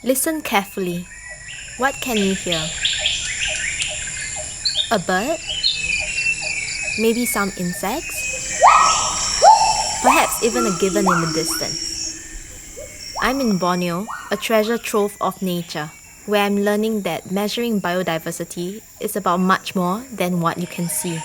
Listen carefully. What can you hear? A bird? Maybe some insects? Perhaps even a gibbon in the distance. I'm in Borneo, a treasure trove of nature, where I'm learning that measuring biodiversity is about much more than what you can see.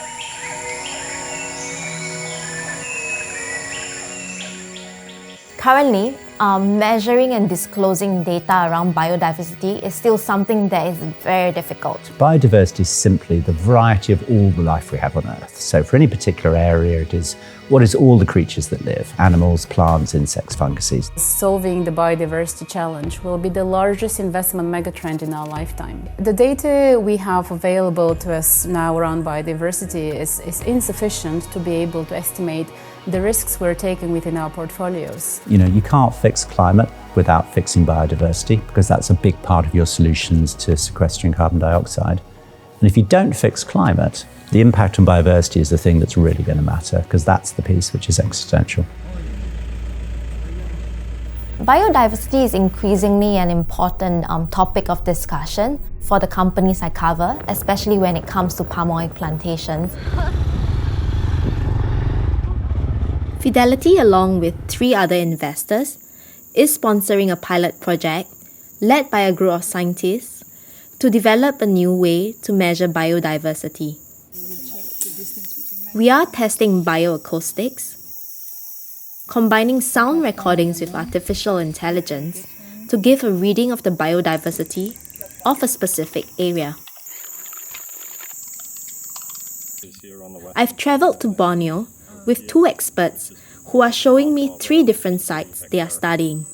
Currently, measuring and disclosing data around biodiversity is still something that is very difficult. Biodiversity is simply the variety of all the life we have on Earth. So for any particular area, it is what is all the creatures that live: animals, plants, insects, funguses. Solving the biodiversity challenge will be the largest investment megatrend in our lifetime. The data we have available to us now around biodiversity is insufficient to be able to estimate the risks we're taking within our portfolios. You can't fix climate without fixing biodiversity, because that's a big part of your solutions to sequestering carbon dioxide. And if you don't fix climate, the impact on biodiversity is the thing that's really going to matter, because that's the piece which is existential. Biodiversity is increasingly an important topic of discussion for the companies I cover, especially when it comes to palm oil plantations. Fidelity, along with 3 other investors, is sponsoring a pilot project led by a group of scientists to develop a new way to measure biodiversity. We are testing bioacoustics, combining sound recordings with artificial intelligence to give a reading of the biodiversity of a specific area. I've traveled to Borneo with 2 experts who are showing me 3 different sites they are studying.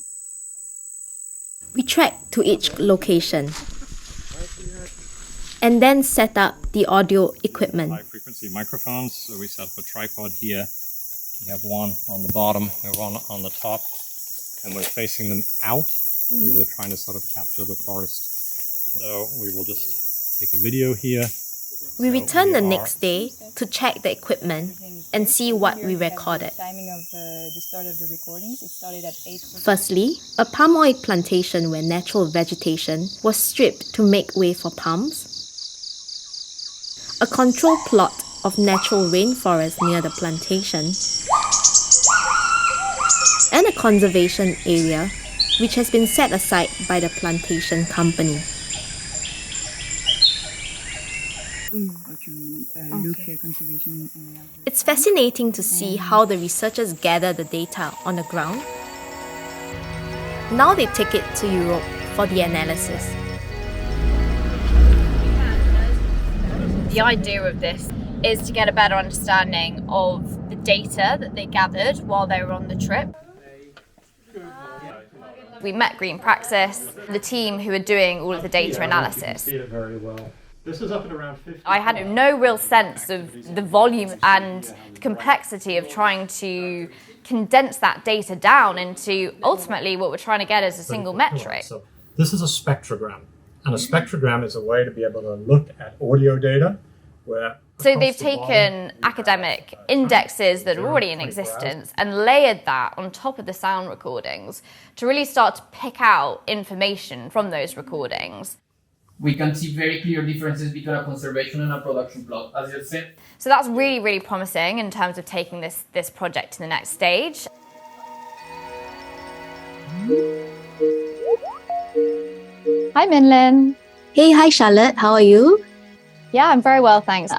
We trekked to each location and then set up the audio equipment. High-frequency microphones, so we set up a tripod here. We have one on the bottom, we have one on the top, and we're facing them out because we're trying to sort of capture the forest. So we will just take a video here. We return the next day to check the equipment and see what we recorded. Firstly, a palm oil plantation where natural vegetation was stripped to make way for palms. A control plot of natural rainforest near the plantation. And a conservation area which has been set aside by the plantation company. It's fascinating to see how the researchers gather the data on the ground. Now they take it to Europe for the analysis. The idea of this is to get a better understanding of the data that they gathered while they were on the trip. We met Green Praxis, the team who are doing all of the data analysis. This is up at around 50. I had no real sense of the volume and the complexity of trying to condense that data down into ultimately what we're trying to get as a single metric. So this is a spectrogram, and a spectrogram is a way to be able to look at audio data where so they've taken academic indexes that are already in existence and layered that on top of the sound recordings to really start to pick out information from those recordings. We can see very clear differences between a conservation and a production plot, as you said. So that's really, really promising in terms of taking this project to the next stage. Hi, Minlin. Hey, hi Charlotte, how are you? Yeah, I'm very well, thanks.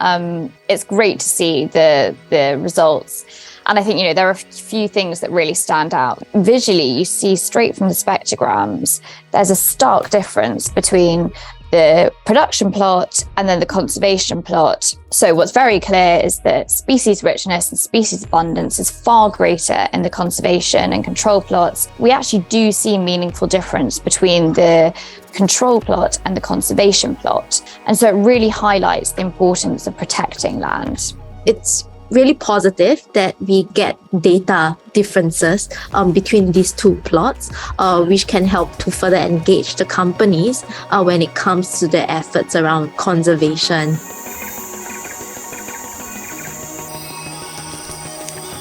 It's great to see the results. And I think, there are a few things that really stand out. Visually, you see straight from the spectrograms, there's a stark difference between the production plot and then the conservation plot. So what's very clear is that species richness and species abundance is far greater in the conservation and control plots. We actually do see meaningful difference between the control plot and the conservation plot. And so it really highlights the importance of protecting land. It's really positive that we get data differences between these 2 plots, which can help to further engage the companies when it comes to their efforts around conservation.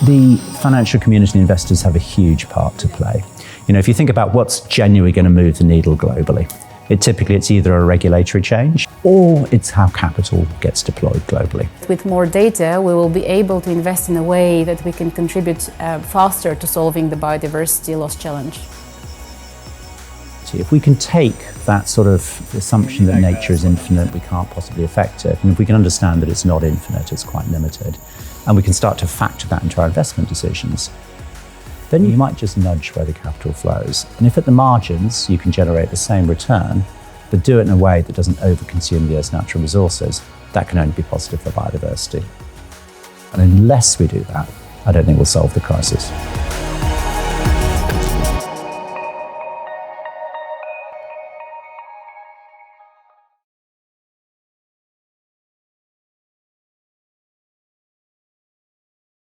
The financial community investors have a huge part to play. You know, if you think about what's genuinely going to move the needle globally, it's either a regulatory change or it's how capital gets deployed globally. With more data, we will be able to invest in a way that we can contribute faster to solving the biodiversity loss challenge. If we can take that sort of assumption that nature is infinite, we can't possibly affect it, and if we can understand that it's not infinite, it's quite limited, and we can start to factor that into our investment decisions, then you might just nudge where the capital flows. And if at the margins you can generate the same return, but do it in a way that doesn't overconsume the Earth's natural resources, that can only be positive for biodiversity. And unless we do that, I don't think we'll solve the crisis.